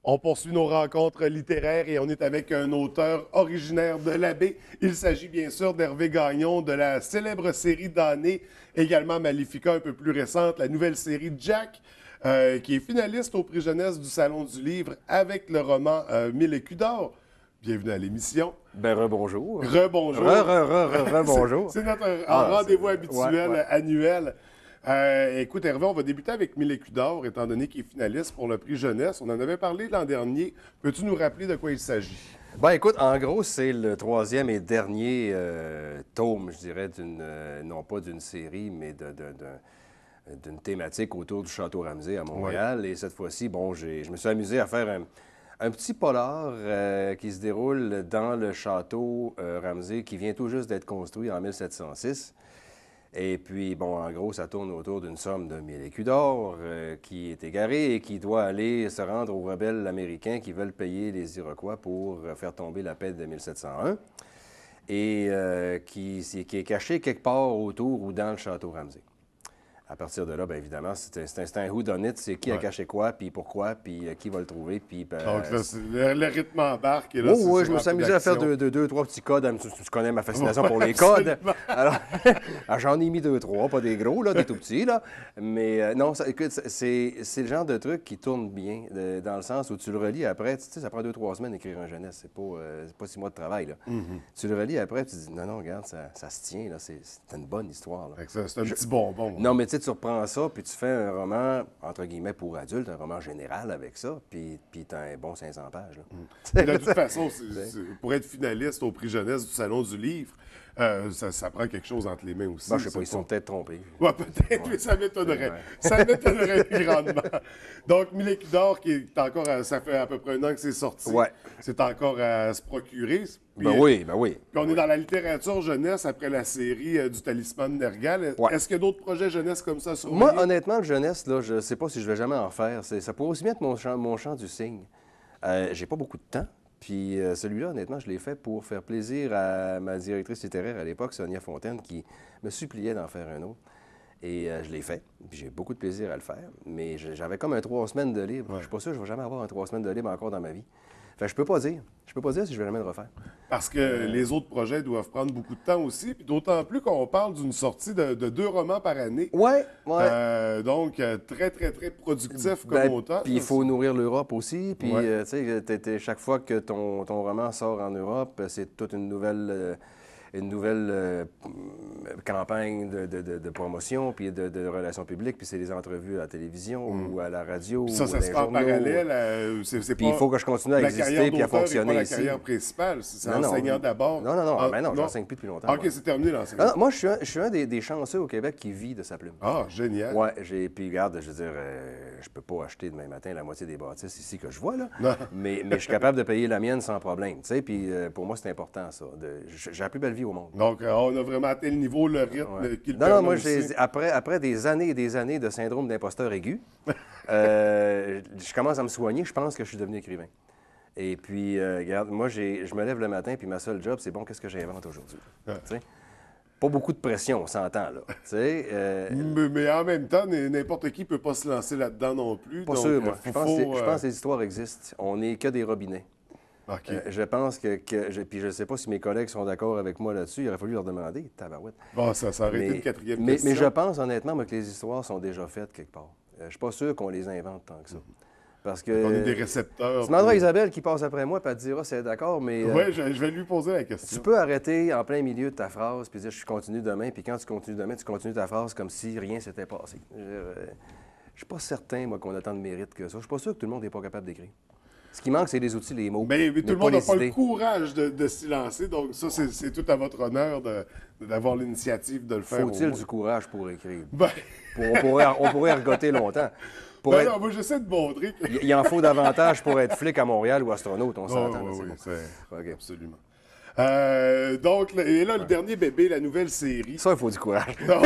On poursuit nos rencontres littéraires et on est avec un auteur originaire de la baie. Il s'agit bien sûr d'Hervé Gagnon de la célèbre série d'années, également Maléfica un peu plus récente, la nouvelle série Jack, qui est finaliste au prix jeunesse du Salon du Livre avec le roman Mille écus d'or. Bienvenue à l'émission. Ben, rebonjour. Rebonjour. Rebonjour. C'est notre rendez-vous habituel, ouais. annuel. Écoute, Hervé, on va débuter avec Mille écus d'or, étant donné qu'il est finaliste pour le prix jeunesse. On en avait parlé l'an dernier. Peux-tu nous rappeler de quoi il s'agit? Ben, écoute, en gros, c'est le troisième et dernier tome, je dirais, non pas d'une série, mais d'une thématique autour du Château Ramsay à Montréal. Ouais. Et cette fois-ci, bon, je me suis amusé à faire un petit polar qui se déroule dans le Château Ramsay, qui vient tout juste d'être construit en 1706. Et puis, bon, en gros, ça tourne autour d'une somme de 1000 écus d'or qui est égarée et qui doit aller se rendre aux rebelles américains qui veulent payer les Iroquois pour faire tomber la paix de 1701 et qui est caché quelque part autour ou dans le Château Ramsay. À partir de là, bien évidemment, c'est un whodunit, c'est qui a caché quoi, puis pourquoi, puis qui va le trouver, puis... Donc là, le rythme embarque. Et là, oui, je me suis amusé à faire deux, trois petits codes. Tu connais ma fascination pour les codes. Alors, j'en ai mis deux, trois, pas des gros, là, des tout petits, là. Mais non, écoute, c'est le genre de truc qui tourne bien, dans le sens où tu le relis après. Tu sais, ça prend 2-3 semaines d'écrire un jeunesse. C'est pas 6 mois de travail, là. Tu le relis après, tu te dis, non, regarde, ça se tient, là. C'est une bonne histoire, là. C'est un petit bonbon. Non, mais tu sais, tu reprends ça, puis tu fais un roman, entre guillemets, pour adultes, un roman général avec ça, puis tu as un bon 500 pages. Là. De toute façon, pour être finaliste au prix jeunesse du Salon du Livre, ça prend quelque chose entre les mains aussi. Ben, je sais pas, ils sont peut-être trompés. Oui, peut-être, mais ça m'étonnerait. Ça m'étonnerait grandement. Donc, Mille écus d'or, qui est encore, ça fait à peu près un an que c'est sorti. Ouais. C'est encore à se procurer. Puis, ben oui. Puis on est dans la littérature jeunesse après la série du Talisman de Nergal. Ouais. Est-ce qu'il y a d'autres projets jeunesse comme ça sur Moi, honnêtement, le jeunesse, là, je sais pas si je vais jamais en faire. Ça pourrait aussi bien être mon chant du cygne. J'ai pas beaucoup de temps. Puis celui-là, honnêtement, je l'ai fait pour faire plaisir à ma directrice littéraire à l'époque, Sonia Fontaine, qui me suppliait d'en faire un autre. Et je l'ai fait. Puis j'ai beaucoup de plaisir à le faire. Mais j'avais comme un 3 semaines de libre. Ouais. Je suis pas sûr que je vais jamais avoir un 3 semaines de libre encore dans ma vie. Fait que je peux pas dire. Je peux pas dire si je vais jamais le refaire. Parce que les autres projets doivent prendre beaucoup de temps aussi. Puis d'autant plus qu'on parle d'une sortie de 2 romans par année. Ouais. Donc, très, très, très productif comme auteur. Puis il faut nourrir l'Europe aussi. Puis, tu sais, chaque fois que ton roman sort en Europe, c'est toute une nouvelle campagne de promotion, puis de relations publiques, puis c'est des entrevues à la télévision ou à la radio. Puis ça se fait en parallèle. Puis il faut que je continue à exister puis à fonctionner pas ici. la carrière principale, c'est enseignant d'abord. Non, j'enseigne plus depuis longtemps. OK, c'est terminé l'enseignement. Moi, je suis un des chanceux au Québec qui vit de sa plume. Ah, génial. Ouais, puis regarde, je veux dire, je peux pas acheter demain matin la moitié des bâtisses ici que je vois, là. Mais je suis capable de payer la mienne sans problème, tu sais, puis pour moi, c'est important, ça. J'ai la plus belle vie au monde. Donc, on a vraiment atteint le niveau, le rythme qu'il permet. Non, moi, après des années et des années de syndrome d'imposteur aigu, je commence à me soigner. Je pense que je suis devenu écrivain. Et puis, regarde, moi, je me lève le matin, puis ma seule job, c'est bon, qu'est-ce que j'invente aujourd'hui? Pas beaucoup de pression, on s'entend, là. Mais en même temps, n'importe qui ne peut pas se lancer là-dedans non plus. Pas sûr, moi. Je pense que les histoires existent. On n'est que des robinets. Okay. Je pense puis je ne sais pas si mes collègues sont d'accord avec moi là-dessus, il aurait fallu leur demander, tabarouette. Bon, ça aurait été une quatrième question. Mais je pense honnêtement moi, que les histoires sont déjà faites quelque part. Je ne suis pas sûr qu'on les invente tant que ça. Parce que... On est des récepteurs. Tu demanderas à Isabelle qui passe après moi, puis elle te dira si elle est d'accord, mais... Oui, je vais lui poser la question. Tu peux arrêter en plein milieu de ta phrase, puis dire « je continue demain », puis quand tu continues demain, tu continues ta phrase comme si rien s'était passé. Je ne suis pas certain, moi, qu'on a tant de mérite que ça. Je suis pas sûr que tout le monde n'est pas capable d'écrire. Ce qui manque, c'est les outils, les mots. Mais tout le monde n'a pas le courage de s'y lancer. Donc, ça, c'est tout à votre honneur d'avoir l'initiative de le faire. Faut-il du courage pour écrire? Ben... on pourrait ergoter longtemps. Non, moi, j'essaie de montrer que... Il en faut davantage pour être flic à Montréal ou astronaute, on s'entend. Oui, absolument. Donc, et là, le dernier bébé, la nouvelle série. Ça, il faut du courage. Là,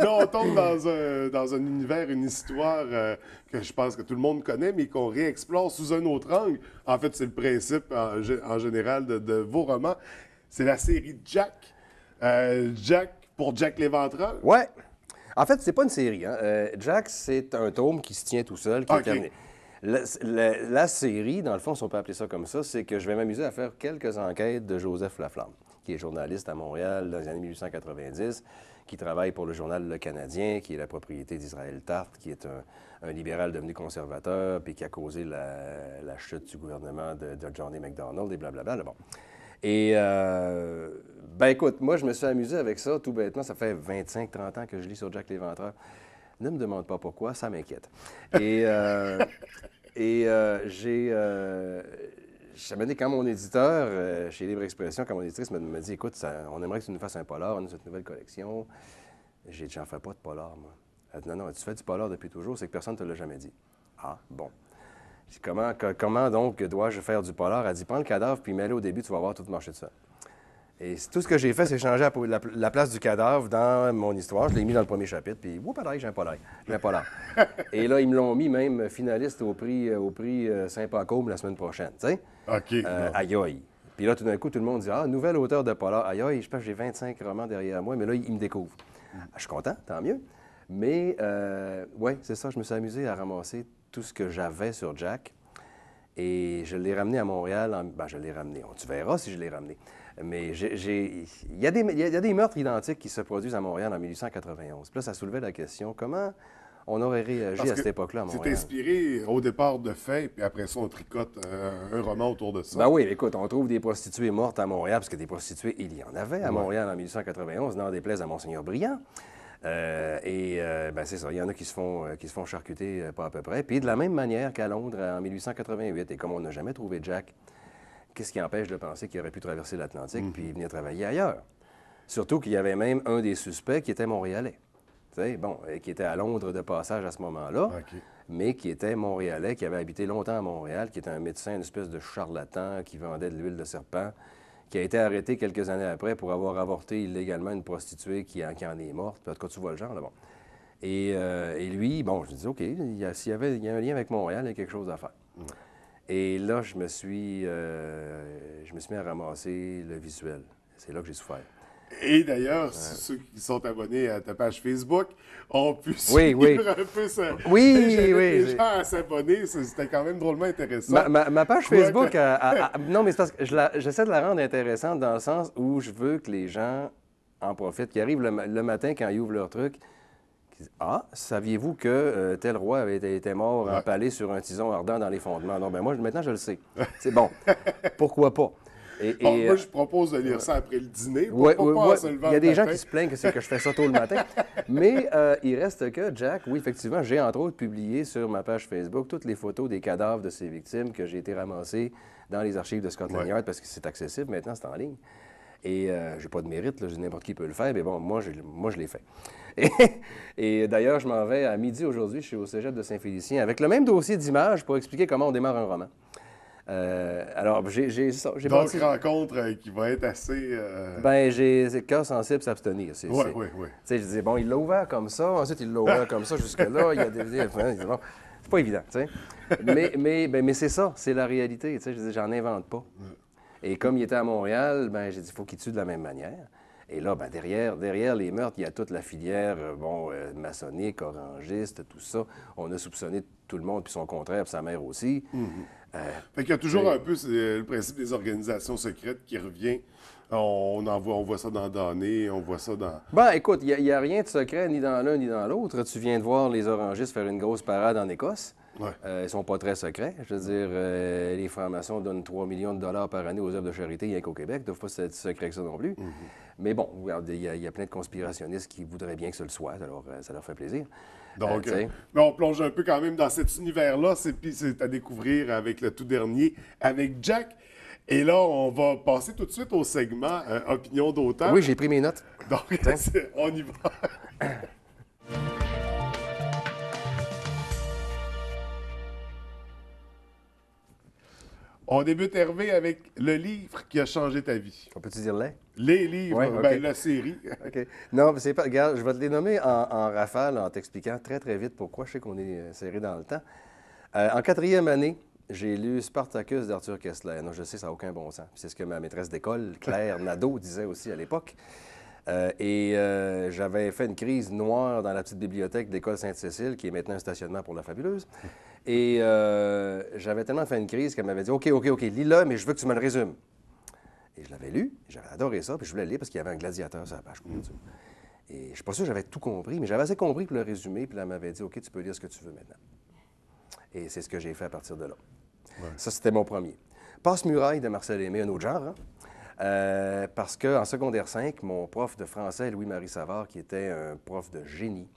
on tombe dans un univers, une histoire que je pense que tout le monde connaît, mais qu'on réexplore sous un autre angle. En fait, c'est le principe en général de vos romans. C'est la série Jack. Pour Jack l'Éventreur. Ouais. En fait, c'est pas une série. Hein. Jack, c'est un tome qui se tient tout seul, qui est terminé. La série, dans le fond, si on peut appeler ça comme ça, c'est que je vais m'amuser à faire quelques enquêtes de Joseph Laflamme, qui est journaliste à Montréal dans les années 1890, qui travaille pour le journal Le Canadien, qui est la propriété d'Israël Tarte, qui est un libéral devenu conservateur, puis qui a causé la chute du gouvernement de John A. Macdonald et blablabla. Bon. Et, ben écoute, moi, je me suis amusé avec ça, tout bêtement. Ça fait 25-30 ans que je lis sur Jack l'Éventreur. Ne me demande pas pourquoi, ça m'inquiète. Et, ça m'a dit, quand mon éditeur, chez Libre Expression, quand mon éditrice me dit, écoute, on aimerait que tu nous fasses un polar, on a cette nouvelle collection. J'ai dit, j'en fais pas de polar, moi. Elle dit, non, tu fais du polar depuis toujours, c'est que personne ne te l'a jamais dit. Ah, bon. Je dis, comment donc dois-je faire du polar? Elle dit, prends le cadavre, puis mets-le au début, tu vas voir tout marcher de ça. Et tout ce que j'ai fait, c'est changer la place du cadavre dans mon histoire. Je l'ai mis dans le premier chapitre, puis, j'ai un polar. J'ai un polar. Et là, ils me l'ont mis même finaliste au prix Saint-Pacôme la semaine prochaine, tu sais. OK. Aïe, aïe. Puis là, tout d'un coup, tout le monde dit, nouvel auteur de polar. Aïe, aïe, je pense que j'ai 25 romans derrière moi, mais là, ils me découvrent. Je suis content, tant mieux. Mais, oui, c'est ça, je me suis amusé à ramasser tout ce que j'avais sur Jack. Et je l'ai ramené à Montréal. Je l'ai ramené. Tu verras si je l'ai ramené. Mais il y a des meurtres identiques qui se produisent à Montréal en 1891. Puis là, ça soulevait la question, comment on aurait réagi à cette époque-là à Montréal? C'est inspiré au départ de faits, puis après ça, on tricote un roman autour de ça. Ben oui, écoute, on trouve des prostituées mortes à Montréal, parce que des prostituées, il y en avait à Montréal en 1891, n'en déplaise à Monseigneur Briand. C'est ça, il y en a qui se font charcuter pas à peu près. Puis de la même manière qu'à Londres en 1888, et comme on n'a jamais trouvé Jack, qu'est-ce qui empêche de penser qu'il aurait pu traverser l'Atlantique puis venir travailler ailleurs? Surtout qu'il y avait même un des suspects qui était montréalais. Tu sais, qui était à Londres de passage à ce moment-là, mais qui était montréalais, qui avait habité longtemps à Montréal, qui était un médecin, une espèce de charlatan qui vendait de l'huile de serpent, qui a été arrêté quelques années après pour avoir avorté illégalement une prostituée qui en est morte. Puis, en tout cas, tu vois le genre, là, bon. Et lui, je me dis, OK, il y a un lien avec Montréal, il y a quelque chose à faire. Et là, je me suis mis à ramasser le visuel. C'est là que j'ai souffert. Et d'ailleurs, ceux qui sont abonnés à ta page Facebook ont pu suivre un peu ça. Les gens à s'abonner, c'était quand même drôlement intéressant. Ma page Facebook, non, mais c'est parce que j'essaie de la rendre intéressante dans le sens où je veux que les gens en profitent, qui arrivent le matin quand ils ouvrent leur truc, qui disent, saviez-vous que tel roi avait été mort empalé sur un tison ardent dans les fondements? Non, moi, maintenant, je le sais. C'est bon. Pourquoi pas? Moi, je propose de lire ça après le dîner. Il y a des gens qui se plaignent que je fais ça tôt le matin. Mais il reste que Jack, oui, effectivement, j'ai entre autres publié sur ma page Facebook toutes les photos des cadavres de ses victimes que j'ai été ramasser dans les archives de Scotland Yard parce que c'est accessible maintenant, c'est en ligne. Et j'ai pas de mérite, là, n'importe qui peut le faire, mais bon, moi, je l'ai fait. Et d'ailleurs, je m'en vais à midi aujourd'hui, je suis au Cégep de Saint-Félicien, avec le même dossier d'images pour expliquer comment on démarre un roman. J'ai rencontre qui va être assez... j'ai cœur sensible s'abstenir. Oui. Je disais, il l'a ouvert comme ça, ensuite il l'a ouvert comme ça, jusque-là, il y a des... c'est pas évident, tu sais. Mais c'est ça, c'est la réalité, tu sais. Je dis, j'en invente pas. Et comme il était à Montréal, j'ai dit, il faut qu'il tue de la même manière. Et là, derrière les meurtres, il y a toute la filière maçonnique, orangiste, tout ça. On a soupçonné tout le monde, puis son contraire, puis sa mère aussi. Fait qu'il y a toujours un peu le principe des organisations secrètes qui revient. On voit ça dans Damné, on voit ça dans... Écoute, il n'y a rien de secret ni dans l'un ni dans l'autre. Tu viens de voir les orangistes faire une grosse parade en Écosse. Ils sont pas très secrets. Je veux dire, les francs-maçons donnent 3 millions de dollars par année aux œuvres de charité, rien qu'au Québec. Ils ne doivent pas être secrets que ça non plus. Mais bon, il y a plein de conspirationnistes qui voudraient bien que ce le soit. Alors, ça leur fait plaisir. Donc, mais on plonge un peu quand même dans cet univers-là. C'est à découvrir avec le tout dernier, avec Jack. Et là, on va passer tout de suite au segment Opinion d'auteur. Oui, j'ai pris mes notes. Donc, on y va. On débute, Hervé, avec le livre qui a changé ta vie. On peut-tu dire les? Les livres, la série. OK. Non, mais c'est pas... Regarde, je vais te les nommer en rafale, en t'expliquant très, très vite pourquoi. Je sais qu'on est serré dans le temps. En 4e année, j'ai lu Spartacus d'Arthur Koestler. Non, je sais, ça n'a aucun bon sens. C'est ce que ma maîtresse d'école, Claire Nadeau, disait aussi à l'époque. J'avais fait une crise noire dans la petite bibliothèque de l'École Sainte-Cécile, qui est maintenant un stationnement pour la Fabuleuse. Et j'avais tellement fait une crise qu'elle m'avait dit, OK, lis-le, mais je veux que tu me le résumes. Et je l'avais lu, j'avais adoré ça, puis je voulais le lire parce qu'il y avait un gladiateur sur la page couverture. Et je ne suis pas sûr que j'avais tout compris, mais j'avais assez compris pour le résumer, puis elle m'avait dit, OK, tu peux lire ce que tu veux maintenant. Et c'est ce que j'ai fait à partir de là. Ouais. Ça, c'était mon premier. Passe-muraille de Marcel Aimé, un autre genre, hein? Parce qu'en secondaire 5, mon prof de français, Louis-Marie Savard, qui était un prof de génie,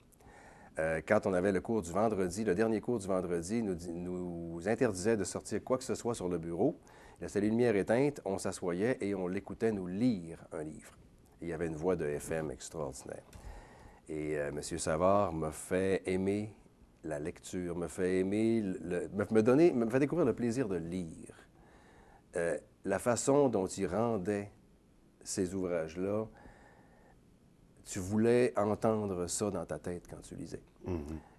quand on avait le cours du vendredi, le dernier cours du vendredi, nous interdisait de sortir quoi que ce soit sur le bureau. Il laissait les lumières éteintes, on s'assoyait et on l'écoutait nous lire un livre. Et il y avait une voix de FM extraordinaire. Et M. Savard m'a fait aimer la lecture, me fait aimer, me fait découvrir le plaisir de lire. La façon dont il rendait ces ouvrages-là, tu voulais entendre ça dans ta tête quand tu lisais. Mm-hmm.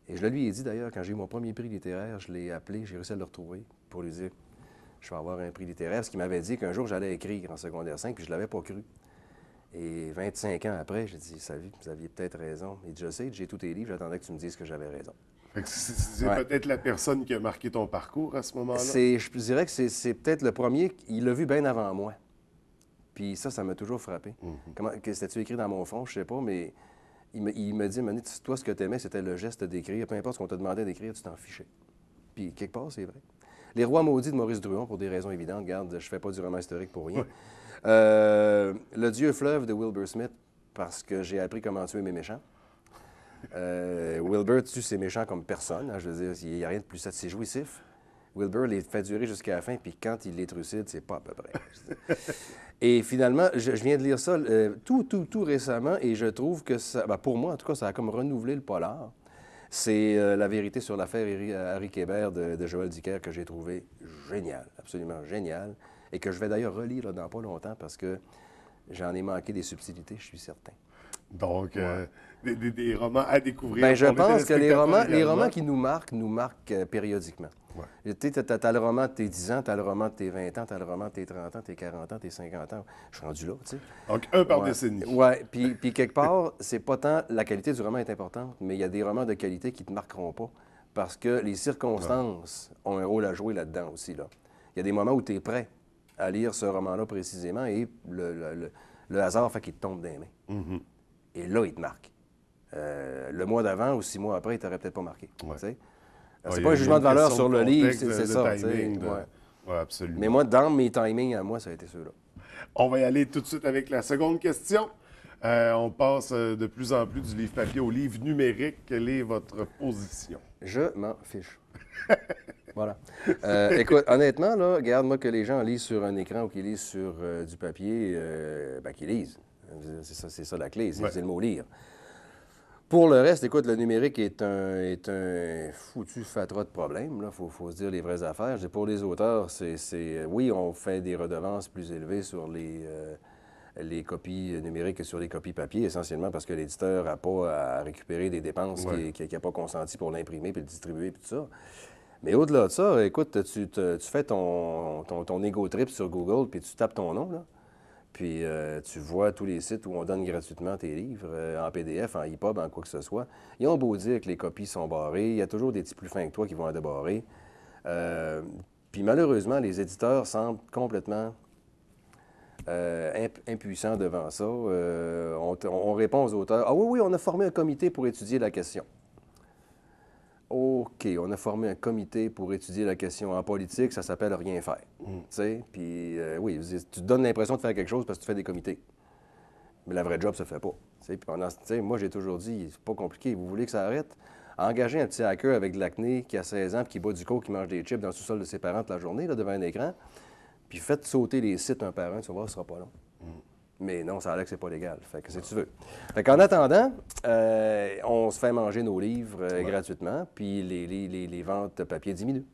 Et je le lui ai dit d'ailleurs, quand j'ai eu mon premier prix littéraire, je l'ai appelé, j'ai réussi à le retrouver pour lui dire « Je vais avoir un prix littéraire », parce qu'il m'avait dit qu'un jour j'allais écrire en secondaire 5, puis je ne l'avais pas cru. Et 25 ans après, j'ai dit « Vous aviez peut-être raison. » Il dit « Je sais, j'ai tous tes livres, j'attendais que tu me dises que j'avais raison. » C'est peut-être la personne qui a marqué ton parcours à ce moment-là? Je dirais que c'est peut-être le premier, il l'a vu bien avant moi. Puis ça m'a toujours frappé. Mm-hmm. C'était-tu écrit dans mon front? Je sais pas, mais il me dit, toi, ce que tu aimais, c'était le geste d'écrire. Peu importe ce qu'on te demandait d'écrire, tu t'en fichais. Puis quelque part, c'est vrai. Les Rois maudits de Maurice Druon, pour des raisons évidentes, regarde, je fais pas du roman historique pour rien. Ouais. Le Dieu fleuve de Wilbur Smith, parce que j'ai appris comment tuer mes méchants. Wilbur tue ses méchants comme personne. Hein, je veux dire, il n'y a rien de plus c'est jouissif. Wilbur les fait durer jusqu'à la fin, puis quand il les trucide, c'est pas à peu près. Et finalement, je viens de lire ça tout récemment, et je trouve que ça, pour moi, en tout cas, ça a comme renouvelé le polar. C'est La vérité sur l'affaire Harry Kébert de Joël Dicker que j'ai trouvé génial, absolument génial, et que je vais d'ailleurs relire là, dans pas longtemps parce que j'en ai manqué des subtilités, je suis certain. Donc, des romans à découvrir. Bien, je pense que les romans qui nous marquent périodiquement. Ouais. Tu as le roman de tes 10 ans, tu as le roman de tes 20 ans, tu as le roman de tes 30 ans, tes 40 ans, tes 50 ans. Je suis rendu là, tu sais. Donc, un par décennie. Oui, puis quelque part, c'est pas tant la qualité du roman est importante, mais il y a des romans de qualité qui ne te marqueront pas parce que les circonstances ont un rôle à jouer là-dedans aussi. Là. Il y a des moments où tu es prêt à lire ce roman-là précisément et le hasard fait qu'il te tombe des mains. Mm-hmm. Et là, il te marque. Le mois d'avant ou 6 mois après, il t'aurait peut-être pas marqué. Ouais. C'est pas un jugement de valeur sur le livre, c'est ça. Oui, absolument. Mais moi, dans mes timings à moi, ça a été ceux-là. On va y aller tout de suite avec la seconde question. On passe de plus en plus du livre papier au livre numérique. Quelle est votre position? Je m'en fiche. Voilà. Écoute, honnêtement, là, regarde-moi que les gens lisent sur un écran ou qu'ils lisent sur du papier, qu'ils lisent. C'est ça la clé, c'est le mot lire. Pour le reste, écoute, le numérique est un foutu fatras de problèmes. Il faut se dire les vraies affaires. Pour les auteurs, oui, on fait des redevances plus élevées sur les copies numériques que sur les copies papier, essentiellement parce que l'éditeur n'a pas à récupérer des dépenses qu'il n'a pas consenti pour l'imprimer puis le distribuer puis tout ça. Mais au-delà de ça, écoute, tu fais ton ego trip sur Google puis tu tapes ton nom, là. Puis tu vois tous les sites où on donne gratuitement tes livres, en PDF, en EPUB, en quoi que ce soit. Ils ont beau dire que les copies sont barrées, il y a toujours des petits plus fins que toi qui vont en débarrer. Puis malheureusement, les éditeurs semblent complètement impuissants devant ça. On répond aux auteurs, « Ah oui, on a formé un comité pour étudier la question. » OK, on a formé un comité pour étudier la question. En politique, ça s'appelle rien faire. Tu sais, puis oui, tu te donnes l'impression de faire quelque chose parce que tu fais des comités. Mais la vraie job se fait pas. Puis pendant, moi, j'ai toujours dit, c'est pas compliqué. Vous voulez que ça arrête? Engagez un petit hacker avec de l'acné qui a 16 ans puis qui boit du coke, qui mange des chips dans le sous-sol de ses parents toute la journée, là, devant un écran. Puis faites sauter les sites un par un, tu vas voir, ce sera pas long. Mais non, ça a l'air que c'est pas légal. Fait que si tu veux. Fait qu'en attendant, on se fait manger nos livres gratuitement, puis les ventes de papier diminuent.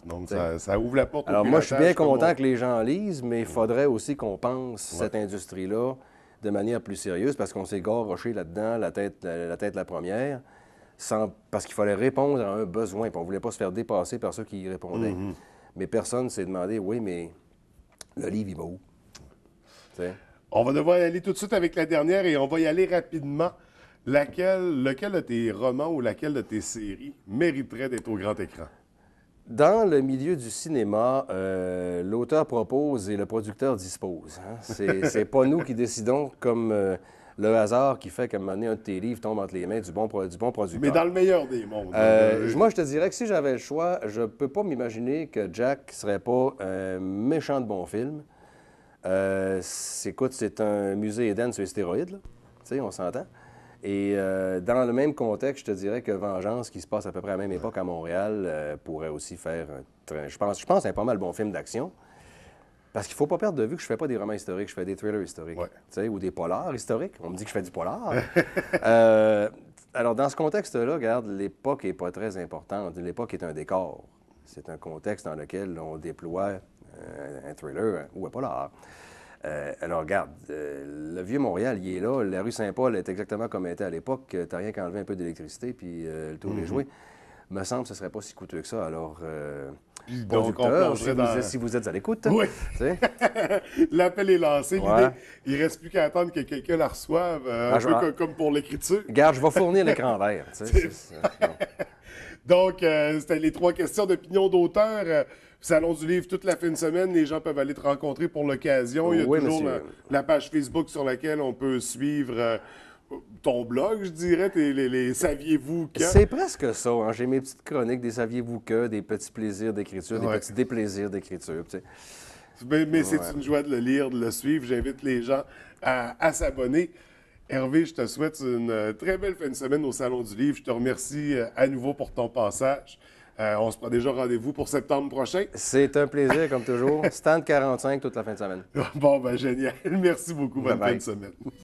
Donc, ça ouvre la porte au Alors, moi, je suis bien content que les gens lisent, mais il faudrait aussi qu'on pense cette industrie-là de manière plus sérieuse, parce qu'on s'est garroché là-dedans, la tête la première, parce qu'il fallait répondre à un besoin, puis on ne voulait pas se faire dépasser par ceux qui y répondaient. Mais personne ne s'est demandé, oui, mais le livre, il va où? T'sais? On va devoir y aller tout de suite avec la dernière et on va y aller rapidement. Lequel de tes romans ou laquelle de tes séries mériterait d'être au grand écran? Dans le milieu du cinéma, l'auteur propose et le producteur dispose. Hein. C'est pas nous qui décidons comme le hasard qui fait qu'à un moment donné, un de tes livres tombe entre les mains du bon producteur. Mais dans le meilleur des mondes. Moi, je te dirais que si j'avais le choix, je peux pas m'imaginer que Jack serait pas un méchant de bon film. Écoute, c'est un musée Eden sur les stéroïdes, là. Tu sais, on s'entend. Et dans le même contexte, je te dirais que Vengeance, qui se passe à peu près à la même époque à Montréal, pourrait aussi faire je pense un pas mal bon film d'action. Parce qu'il ne faut pas perdre de vue que je fais pas des romans historiques, je fais des thrillers historiques. Ouais. Tu sais, ou des polars historiques. On me dit que je fais du polar. Alors, dans ce contexte-là, regarde, l'époque n'est pas très importante. L'époque est un décor. C'est un contexte dans lequel on déploie un thriller ou un polar. Alors, regarde, le vieux Montréal, il est là. La rue Saint-Paul est exactement comme elle était à l'époque. Tu n'as rien qu'à enlever un peu d'électricité, puis le tour est joué. Me semble que ce ne serait pas si coûteux que ça. Alors, producteur, si vous êtes à l'écoute. Oui. Tu sais. L'appel est lancé. Ouais. Il ne reste plus qu'à attendre que quelqu'un la reçoive, comme pour l'écriture. Regarde, je vais fournir l'écran vert. Tu sais, Donc, c'était les 3 questions d'opinion d'auteur. Salon du livre toute la fin de semaine. Les gens peuvent aller te rencontrer pour l'occasion. Il y a toujours la page Facebook sur laquelle on peut suivre ton blog, je dirais, les Saviez-vous que? C'est presque ça. Hein. J'ai mes petites chroniques, des Saviez-vous que, des petits plaisirs d'écriture, des petits déplaisirs d'écriture. Tu sais. Mais c'est une joie de le lire, de le suivre. J'invite les gens à s'abonner. Hervé, je te souhaite une très belle fin de semaine au Salon du Livre. Je te remercie à nouveau pour ton passage. On se prend déjà rendez-vous pour septembre prochain. C'est un plaisir, comme toujours. Stand 45 toute la fin de semaine. Bon, ben génial. Merci beaucoup. Bonne fin de semaine.